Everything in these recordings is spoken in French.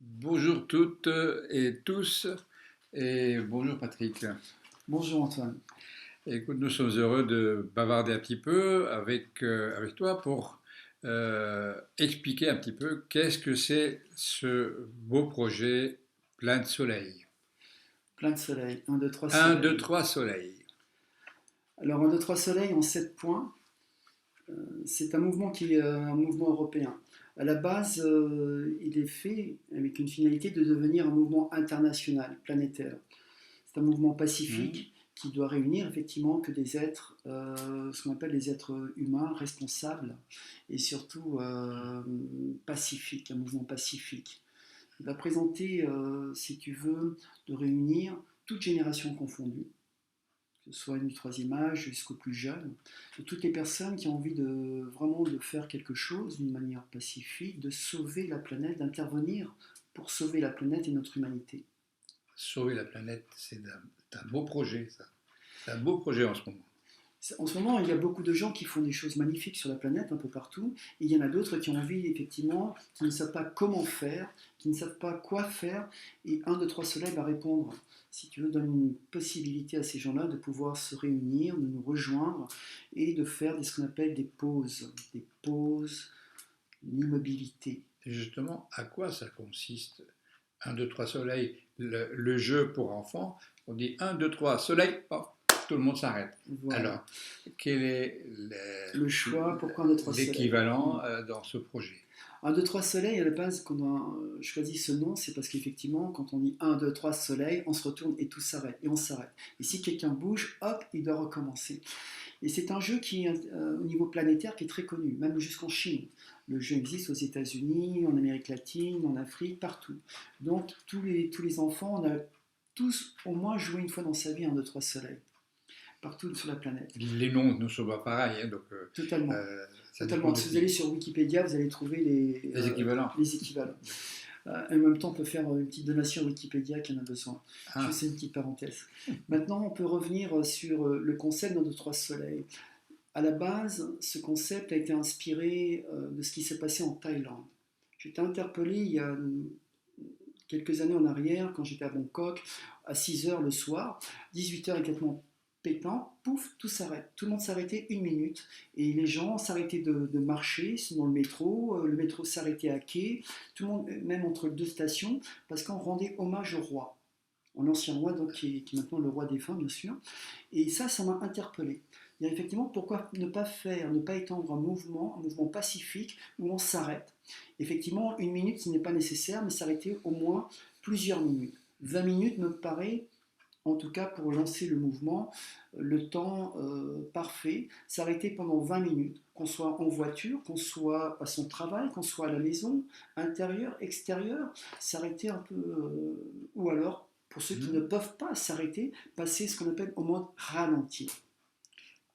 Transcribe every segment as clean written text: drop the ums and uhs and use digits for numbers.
Bonjour toutes et tous et bonjour Patrick. Bonjour Antoine. Écoute, nous sommes heureux de bavarder un petit peu avec toi pour expliquer un petit peu qu'est-ce que c'est ce beau projet plein de soleil. Plein de soleil. Un, 2, 3 Un, 2, soleil. 3 soleil. Alors un, 2, 3 soleil en 7 points. C'est un mouvement qui est un mouvement européen. À la base, il est fait avec une finalité de devenir un mouvement international, planétaire. C'est un mouvement Hmm. pacifique qui doit réunir effectivement que des êtres, ce qu'on appelle les êtres humains, responsables et surtout pacifiques, un mouvement pacifique. Il va présenter, si tu veux, de réunir toutes générations confondues, que ce soit du troisième âge jusqu'aux plus jeunes, de toutes les personnes qui ont envie de vraiment de faire quelque chose d'une manière pacifique, de sauver la planète, d'intervenir pour sauver la planète et notre humanité. Sauver la planète, c'est un beau projet, ça. C'est un beau projet en ce moment. En ce moment, il y a beaucoup de gens qui font des choses magnifiques sur la planète, un peu partout, et il y en a d'autres qui ont envie, effectivement, qui ne savent pas comment faire, qui ne savent pas quoi faire, et un, deux, trois soleils va répondre, si tu veux, donne une possibilité à ces gens-là de pouvoir se réunir, de nous rejoindre, et de faire ce qu'on appelle des pauses, l'immobilité. Et justement, à quoi ça consiste? Un, 2, 3 soleil, le jeu pour enfants, on dit un, 2, 3 soleil, hop, tout le monde s'arrête. Voilà. Alors, quel est Le choix, pourquoi un, deux, trois soleils. l'équivalent dans ce projet? Un 2 3 soleil, à la base, quand on a choisi ce nom, c'est parce qu'effectivement, quand on dit un 2 3 soleil, on se retourne et tout s'arrête, et on s'arrête. Et si quelqu'un bouge, hop, il doit recommencer. Et c'est un jeu qui, au niveau planétaire, qui est très connu, même jusqu'en Chine. Le jeu existe aux États-Unis, en Amérique latine, en Afrique, partout. Donc, tous les enfants, on a tous au moins joué une fois dans sa vie un 2 3 soleil, partout sur la planète. Les noms ne sont pas pareils, hein, donc Totalement. ça dépend Totalement. Si vous allez sur Wikipédia, vous allez trouver des équivalents. les équivalents. En même temps, on peut faire une petite donation à Wikipédia qui en a besoin. Je Ah, fais une petite parenthèse. Maintenant, on peut revenir sur le concept d'un 2, 3 soleils. À la base, ce concept a été inspiré de ce qui s'est passé en Thaïlande. J'étais interpellé il y a quelques années en arrière, quand j'étais à Bangkok, à 6 heures le soir, 18 heures exactement pétant, pouf, tout s'arrête. Tout le monde s'arrêtait une minute et les gens s'arrêtaient de marcher dans le métro s'arrêtait à quai, tout le monde, même entre deux stations, parce qu'on rendait hommage au roi, en ancien roi, donc qui est maintenant le roi défunt, bien sûr. Et ça m'a interpellé. Il y a effectivement pourquoi ne pas étendre un mouvement pacifique où on s'arrête. Effectivement, une minute, ce n'est pas nécessaire, mais s'arrêter au moins plusieurs minutes. 20 minutes me paraît, en tout cas pour lancer le mouvement, le temps parfait. S'arrêter pendant 20 minutes, qu'on soit en voiture, qu'on soit à son travail, qu'on soit à la maison, intérieur, extérieur, s'arrêter un peu, ou alors, pour ceux qui ne hmm, peuvent pas s'arrêter, passer ce qu'on appelle au mode ralenti.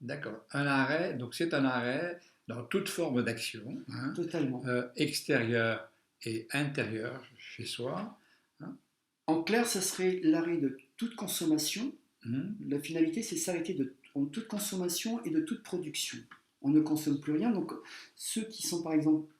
d'accord. Un arrêt, donc c'est un arrêt dans toute forme d'action, hein, Totalement. extérieure et intérieure chez soi. Hein, En clair, ça serait l'arrêt de toute consommation. hmm. La finalité, c'est s'arrêter de toute consommation et de toute production. On ne consomme plus rien, donc ceux qui sont par exemple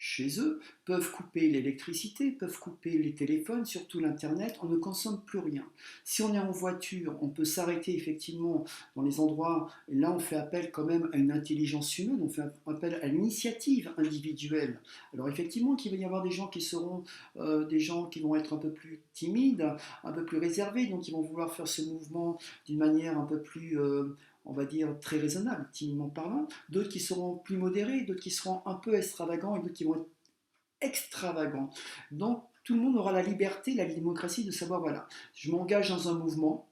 chez eux peuvent couper l'électricité, peuvent couper les téléphones, surtout l'internet, on ne consomme plus rien. Si on est en voiture, on peut s'arrêter effectivement dans les endroits, et là on fait appel quand même à une intelligence humaine, on fait appel à l'initiative individuelle. Alors effectivement qu'il va y avoir des gens qui seront des gens qui vont être un peu plus timides, un peu plus réservés, donc ils vont vouloir faire ce mouvement d'une manière un peu plus on va dire, très raisonnable, timidement parlant, d'autres qui seront plus modérés, d'autres qui seront un peu extravagants et d'autres qui vont être extravagants. Donc, tout le monde aura la liberté, la démocratie de savoir, voilà, je m'engage dans un mouvement,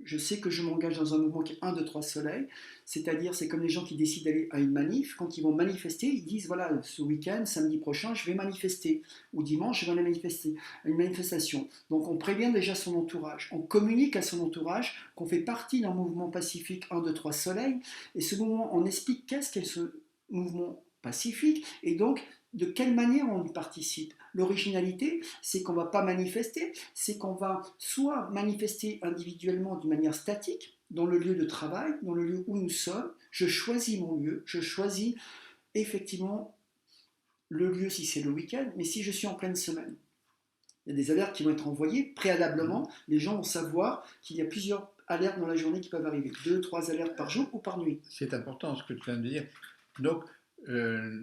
je sais que je m'engage dans un mouvement qui est un, 2, 3 soleils, c'est-à-dire c'est comme les gens qui décident d'aller à une manif, quand ils vont manifester, ils disent voilà, ce week-end, samedi prochain, je vais manifester, ou dimanche, je vais aller manifester, à une manifestation. Donc on prévient déjà son entourage, on communique à son entourage qu'on fait partie d'un mouvement pacifique un, 2, 3 soleils, et ce mouvement, on explique qu'est-ce qu'est ce mouvement pacifique, et donc de quelle manière on y participe. L'originalité, c'est qu'on ne va pas manifester, c'est qu'on va soit manifester individuellement d'une manière statique, dans le lieu de travail, dans le lieu où nous sommes, je choisis mon lieu, je choisis effectivement le lieu si c'est le week-end, mais si je suis en pleine semaine. Il y a des alertes qui vont être envoyées Mhm. préalablement. Les gens vont savoir qu'il y a plusieurs alertes dans la journée qui peuvent arriver. 2, 3 alertes par jour ou par nuit. C'est important ce que tu viens de dire. Donc, euh,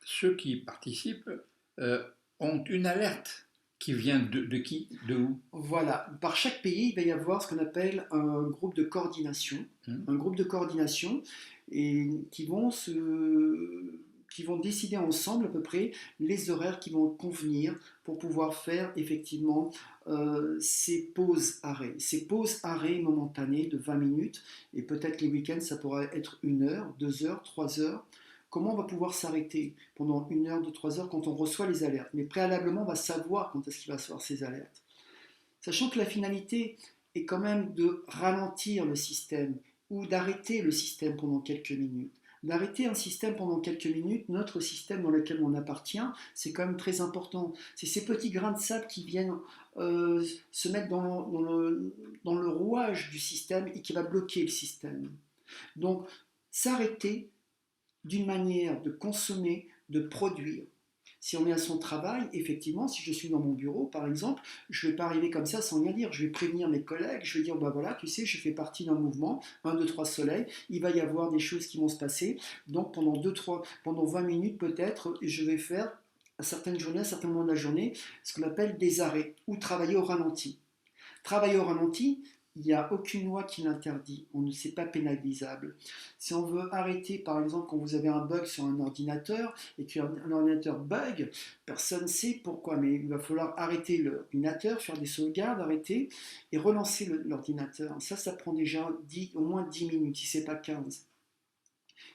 ceux qui participent euh, ont une alerte qui vient de qui, de où? Voilà, par chaque pays, il va y avoir ce qu'on appelle un groupe de coordination. Hmm. Un groupe de coordination et qui vont décider ensemble à peu près les horaires qui vont convenir pour pouvoir faire effectivement ces pauses-arrêts. Ces pauses-arrêts momentanées de 20 minutes et peut-être les week-ends ça pourrait être 1 heure, 2 heures, 3 heures. Comment on va pouvoir s'arrêter pendant 1 heure, 2, 3 heures quand on reçoit les alertes? Mais préalablement, on va savoir quand est-ce qu'il va recevoir ces alertes. Sachant que la finalité est quand même de ralentir le système ou d'arrêter le système pendant quelques minutes. D'arrêter un système pendant quelques minutes, notre système dans lequel on appartient, c'est quand même très important. C'est ces petits grains de sable qui viennent se mettre dans le rouage du système et qui va bloquer le système. Donc, s'arrêter d'une manière de consommer, de produire. Si on est à son travail, effectivement, si je suis dans mon bureau, par exemple, je ne vais pas arriver comme ça sans rien dire. Je vais prévenir mes collègues, je vais dire, bah voilà, tu sais, je fais partie d'un mouvement, 1, 2, 3 soleils, il va y avoir des choses qui vont se passer. Donc pendant 20 minutes peut-être, je vais faire à certaines journées, à certains moments de la journée, ce qu'on appelle des arrêts ou travailler au ralenti. Travailler au ralenti, il n'y a aucune loi qui l'interdit. On ne sait pas pénalisable. Si on veut arrêter, par exemple, quand vous avez un bug sur un ordinateur et qu'un ordinateur bug, personne ne sait pourquoi, mais il va falloir arrêter l'ordinateur, faire des sauvegardes, arrêter et relancer l'ordinateur. Ça prend déjà au moins 10 minutes, si ce n'est pas 15.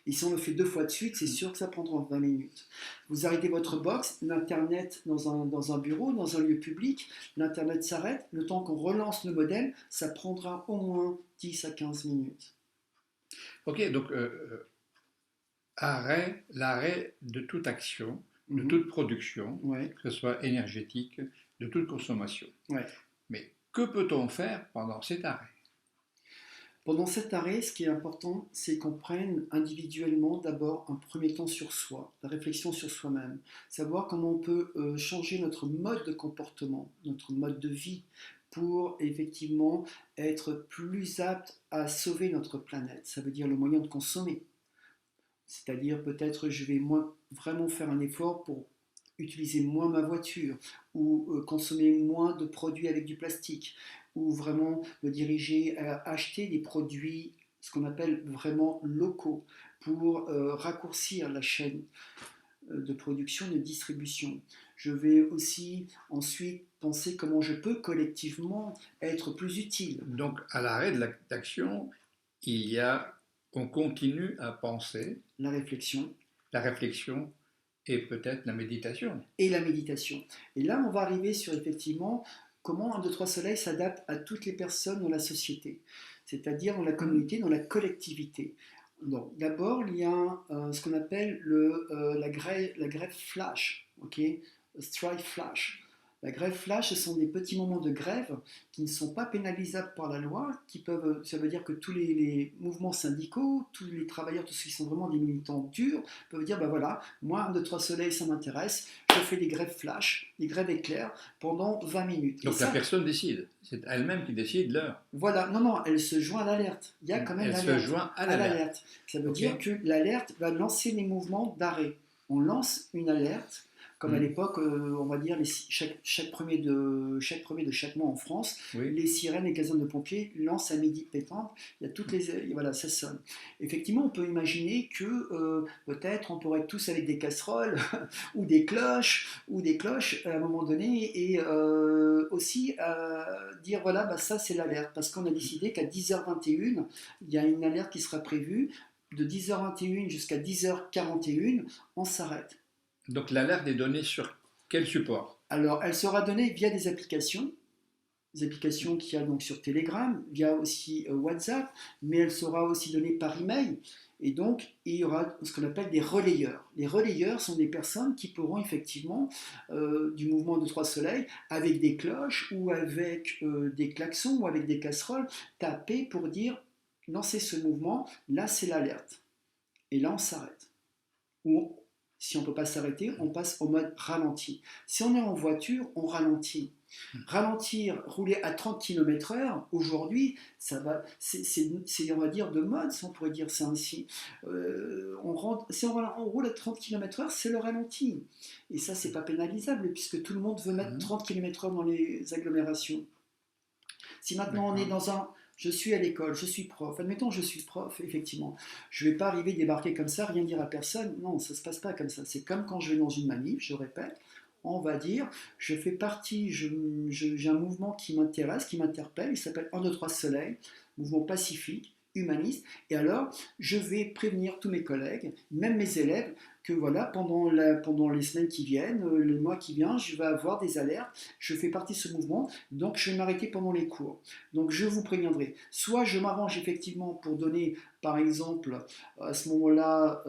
Et si on le fait 2 fois de suite, c'est sûr que ça prendra 20 minutes. Vous arrêtez votre box, l'Internet dans un bureau, dans un lieu public, l'Internet s'arrête, le temps qu'on relance le modem, ça prendra au moins 10 à 15 minutes. Ok, donc l'arrêt de toute action, de Mhm. toute production, Ouais, que ce soit énergétique, de toute consommation. ouais. Mais que peut-on faire pendant cet arrêt? Pendant cet arrêt, ce qui est important, c'est qu'on prenne individuellement d'abord un premier temps sur soi, la réflexion sur soi-même, savoir comment on peut changer notre mode de comportement, notre mode de vie, pour effectivement être plus apte à sauver notre planète. Ça veut dire le moyen de consommer. C'est-à-dire peut-être je vais vraiment faire un effort pour utiliser moins ma voiture ou consommer moins de produits avec du plastique ou vraiment me diriger à acheter des produits, ce qu'on appelle vraiment locaux, pour raccourcir la chaîne de production, de distribution. Je vais aussi ensuite penser comment je peux collectivement être plus utile. Donc, à l'arrêt de l'action, il y a, on continue à penser, La réflexion, la réflexion et peut-être la méditation. et la méditation. Et là, on va arriver sur effectivement comment 1, 2, 3 soleils s'adapte à toutes les personnes dans la société, c'est-à-dire dans la communauté, dans la collectivité. Donc, d'abord, il y a ce qu'on appelle la grève flash, ok, strike flash. La grève flash, ce sont des petits moments de grève qui ne sont pas pénalisables par la loi, ça veut dire que tous les mouvements syndicaux, tous les travailleurs, tous ceux qui sont vraiment des militants durs, peuvent dire, ben voilà, moi, 1, 2, 3 soleils, ça m'intéresse, je fais des grèves flash, des grèves éclairs pendant 20 minutes. Et Donc, la ça, personne décide. C'est elle-même qui décide l'heure. voilà, non, non, elle se joint à l'alerte. Il y a quand même Elle se l'alerte. joint à À l'alerte. l'alerte. Ça veut OK. dire que l'alerte va lancer les mouvements d'arrêt. On lance une alerte, comme à Hmm. l'époque, on va dire, chaque premier de chaque mois en France, Oui. les sirènes, les casernes de pompiers lancent à midi pétante. Il y a toutes les. Voilà, ça sonne. Effectivement, on peut imaginer que peut-être on pourrait être tous avec des casseroles ou des cloches à un moment donné et aussi dire voilà, bah, ça c'est l'alerte parce qu'on a décidé qu'à 10h21, il y a une alerte qui sera prévue. De 10h21 jusqu'à 10h41, on s'arrête. Donc, l'alerte est donnée sur quel support? Alors, elle sera donnée via des applications qu'il y a donc sur Telegram, via aussi WhatsApp, mais elle sera aussi donnée par email. Et donc, il y aura ce qu'on appelle des relayeurs. Les relayeurs sont des personnes qui pourront effectivement, du mouvement de Trois Soleils, avec des cloches ou avec des klaxons ou avec des casseroles, taper pour dire lancer ce mouvement, là c'est l'alerte. Et là on s'arrête. Ou Si on ne peut pas s'arrêter, on passe au mode ralenti. Si on est en voiture, on ralentit. Ralentir, rouler à 30 km/h, aujourd'hui, ça va, on va dire, de mode, si on pourrait dire ça ainsi. Si on roule à 30 km/h, c'est le ralenti. Et ça, c'est pas pénalisable, puisque tout le monde veut mettre 30 km/h dans les agglomérations. Si maintenant on est dans un... Je suis à l'école, je suis prof. Admettons, je suis prof, effectivement. Je ne vais pas arriver débarquer comme ça, rien dire à personne. Non, ça ne se passe pas comme ça. C'est comme quand je vais dans une manif, je répète, on va dire, je fais partie, j'ai un mouvement qui m'intéresse, qui m'interpelle, il s'appelle 1, 2, 3 Soleil, mouvement pacifique, humaniste, et alors je vais prévenir tous mes collègues, même mes élèves, que voilà, pendant les semaines qui viennent, les mois qui viennent, je vais avoir des alertes, je fais partie de ce mouvement, donc je vais m'arrêter pendant les cours. Donc je vous préviendrai. Soit je m'arrange effectivement pour donner, par exemple, à ce moment-là,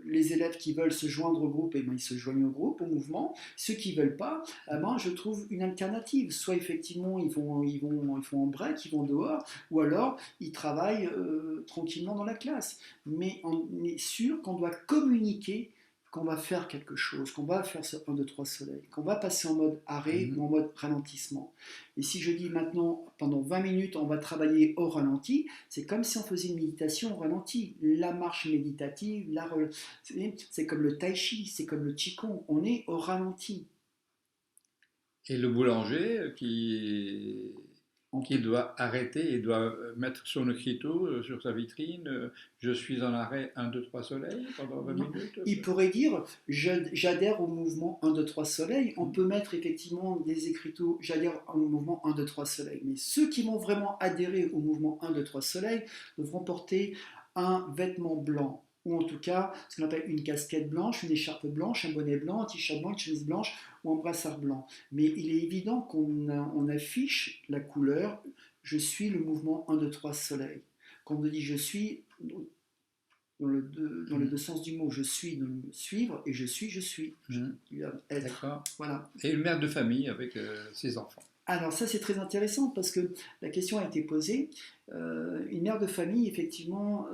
les élèves qui veulent se joindre au groupe, eh ben, ils se joignent au groupe, au mouvement. Ceux qui ne veulent pas, eh ben, je trouve une alternative. Soit effectivement, ils font un break, ils vont dehors, ou alors ils travaillent tranquillement dans la classe. Mais on est sûr qu'on doit communiquer qu'on va faire quelque chose, qu'on va faire ce 1, 2, 3 soleil, qu'on va passer en mode arrêt ou en mode ralentissement. Et si je dis maintenant, pendant 20 minutes, on va travailler au ralenti, c'est comme si on faisait une méditation au ralenti. La marche méditative, c'est comme le tai chi, c'est comme le qigong, on est au ralenti. Et le boulanger qui doit arrêter et doit mettre son écriteau sur sa vitrine, je suis en arrêt 1, 2, 3 soleil pendant 20 Non. minutes. Il pourrait dire j'adhère au mouvement 1, 2, 3 soleil. On peut mettre effectivement des écriteaux j'adhère au mouvement 1, 2, 3 soleil. Mais ceux qui vont vraiment adhérer au mouvement 1, 2, 3 soleil devront porter un vêtement blanc. Ou en tout cas, ce qu'on appelle une casquette blanche, une écharpe blanche, un bonnet blanc, un t-shirt blanc, une chemise blanche ou un brassard blanc. Mais il est évident qu'on affiche la couleur je suis le mouvement 1, 2, 3 soleil. Quand on dit je suis, dans les deux sens du mot, je suis de suivre et je suis. Être. D'accord. Voilà. Et une mère de famille avec ses enfants. Alors ça c'est très intéressant parce que la question a été posée. Une mère de famille, effectivement,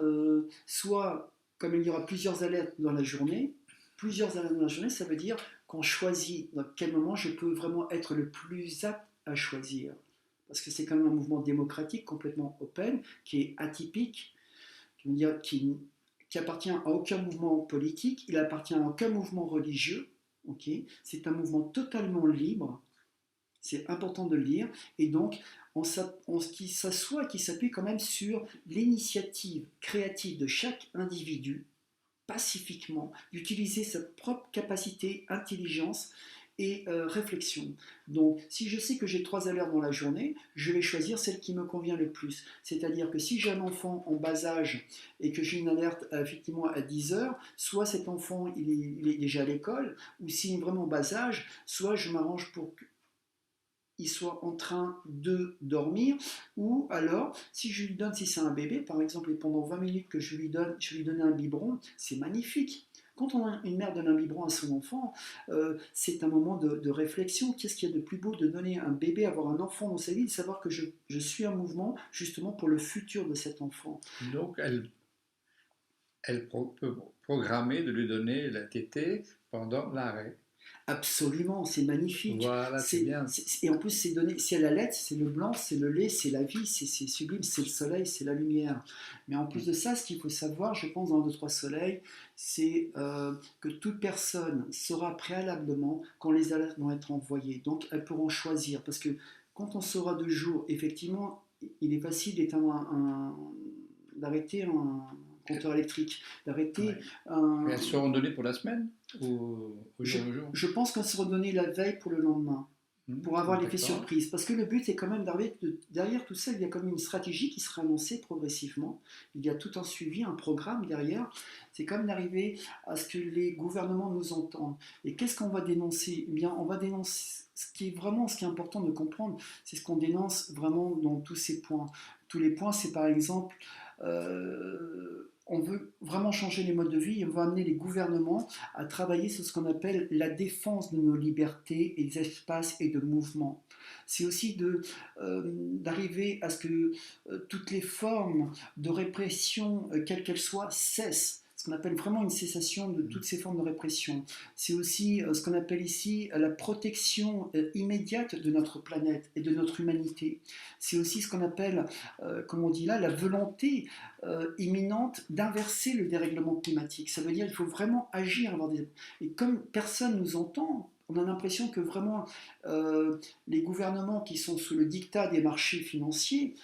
soit comme il y aura plusieurs alertes dans la journée, ça veut dire qu'on choisit dans quel moment je peux vraiment être le plus apte à choisir. Parce que c'est quand même un mouvement démocratique complètement open, qui est atypique, qui appartient à aucun mouvement politique, il appartient à aucun mouvement religieux. Okay, c'est un mouvement totalement libre, c'est important de le dire, et donc qui s'assoit, qui s'appuie quand même sur l'initiative créative de chaque individu, pacifiquement, d'utiliser sa propre capacité, intelligence et réflexion. Donc, si je sais que j'ai 3 alertes dans la journée, je vais choisir celle qui me convient le plus. C'est-à-dire que si j'ai un enfant en bas âge et que j'ai une alerte effectivement à 10 heures, soit cet enfant il est déjà à l'école, ou s'il est vraiment en bas âge, soit je m'arrange pour qu'il soit en train de dormir, ou alors si je lui donne, si c'est un bébé par exemple, et pendant 20 minutes que je lui donne un biberon, c'est magnifique. Quand une mère donne un biberon à son enfant, c'est un moment de réflexion. Qu'est-ce qu'il y a de plus beau de donner un bébé, avoir un enfant dans sa vie, de savoir que je suis un mouvement justement pour le futur de cet enfant. Donc elle peut programmer de lui donner la tétée pendant l'arrêt. Absolument, c'est magnifique. Voilà, c'est bien. Et en plus, c'est donné, c'est la lettre, c'est le blanc, c'est le lait, c'est la vie, c'est sublime, c'est le soleil, c'est la lumière. Mais en plus de ça, ce qu'il faut savoir, je pense, dans 2, 3 soleils, c'est que toute personne saura préalablement quand les alertes vont être envoyées. Donc, elles pourront choisir. Parce que quand on saura de jour, effectivement, il est facile d'arrêter un compteur électrique, d'arrêter un... Mais elles seront données pour la semaine ou au jour le jour? Je pense qu'elles seront données la veille pour le lendemain, pour avoir l'effet surprise. Parce que le but est quand même d'arriver, derrière tout ça, il y a comme une stratégie qui sera annoncée progressivement. Il y a tout un suivi, un programme derrière. C'est comme d'arriver à ce que les gouvernements nous entendent. Et qu'est-ce qu'on va dénoncer? Eh bien, on va dénoncer... Ce qui est important de comprendre, c'est ce qu'on dénonce vraiment dans tous ces points. Tous les points, c'est par exemple... on veut vraiment changer les modes de vie et on va amener les gouvernements à travailler sur ce qu'on appelle la défense de nos libertés et des espaces et de mouvements. C'est aussi d'arriver à ce que toutes les formes de répression, quelles qu'elles soient, cessent. ce qu'on appelle vraiment une cessation de toutes ces formes de répression. C'est aussi ce qu'on appelle ici la protection immédiate de notre planète et de notre humanité. C'est aussi ce qu'on appelle, comme on dit là, la volonté imminente d'inverser le dérèglement climatique. Ça veut dire qu'il faut vraiment agir. Et comme personne ne nous entend, on a l'impression que vraiment les gouvernements qui sont sous le diktat des marchés financiers,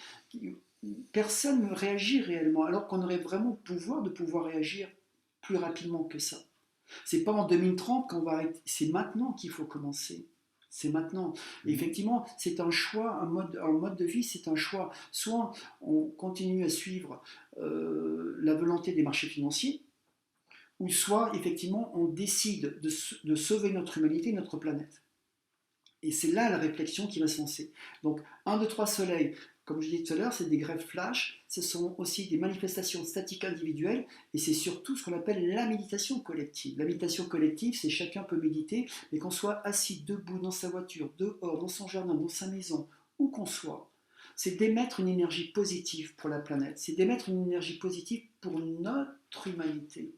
personne ne réagit réellement, alors qu'on aurait vraiment le pouvoir de pouvoir réagir plus rapidement que ça. C'est pas en 2030 qu'on va arrêter, c'est maintenant qu'il faut commencer. C'est maintenant. Et effectivement, c'est un choix, un mode de vie, c'est un choix. Soit on continue à suivre la volonté des marchés financiers, ou soit effectivement on décide de sauver notre humanité, notre planète. Et c'est là la réflexion qui va se lancer. Donc 1, 2, 3 soleils, comme je disais tout à l'heure, c'est des grèves flash, ce sont aussi des manifestations statiques individuelles, et c'est surtout ce qu'on appelle la méditation collective. La méditation collective, c'est chacun peut méditer, mais qu'on soit assis debout dans sa voiture, dehors, dans son jardin, dans sa maison, où qu'on soit, c'est d'émettre une énergie positive pour la planète, c'est d'émettre une énergie positive pour notre humanité.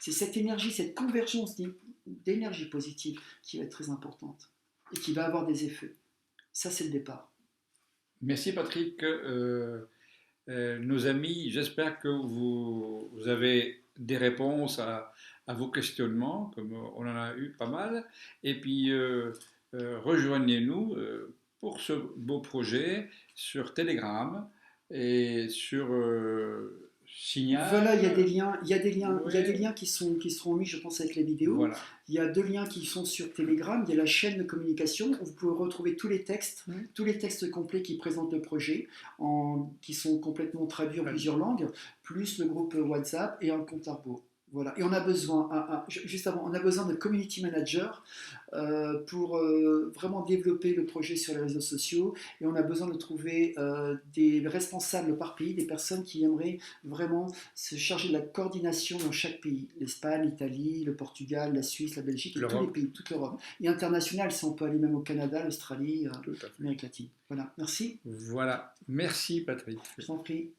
C'est cette énergie, cette convergence d'énergie positive qui va être très importante et qui va avoir des effets. Ça, c'est le départ. Merci Patrick. Nos amis, j'espère que vous avez des réponses à vos questionnements, comme on en a eu pas mal. Et puis, rejoignez-nous pour ce beau projet sur Telegram et sur Voilà, il y a des Signal. liens, il y a des liens, il y a des Ouais, liens qui seront mis, je pense, avec la vidéo. voilà. Il y a 2 liens qui sont sur Telegram. Il y a la chaîne de communication où vous pouvez retrouver tous les textes complets qui présentent le projet, qui sont complètement traduits en plusieurs langues, plus le groupe WhatsApp et un compte à rebours. Voilà. Et on a besoin, juste avant, on a besoin de community manager pour vraiment développer le projet sur les réseaux sociaux. Et on a besoin de trouver des responsables par pays, des personnes qui aimeraient vraiment se charger de la coordination dans chaque pays. L'Espagne, l'Italie, le Portugal, la Suisse, la Belgique et tous les pays, toute l'Europe. Et international, si on peut aller même au Canada, l'Australie, l'Amérique latine. Voilà, merci. Voilà. Merci Patrick. Je t'en prie.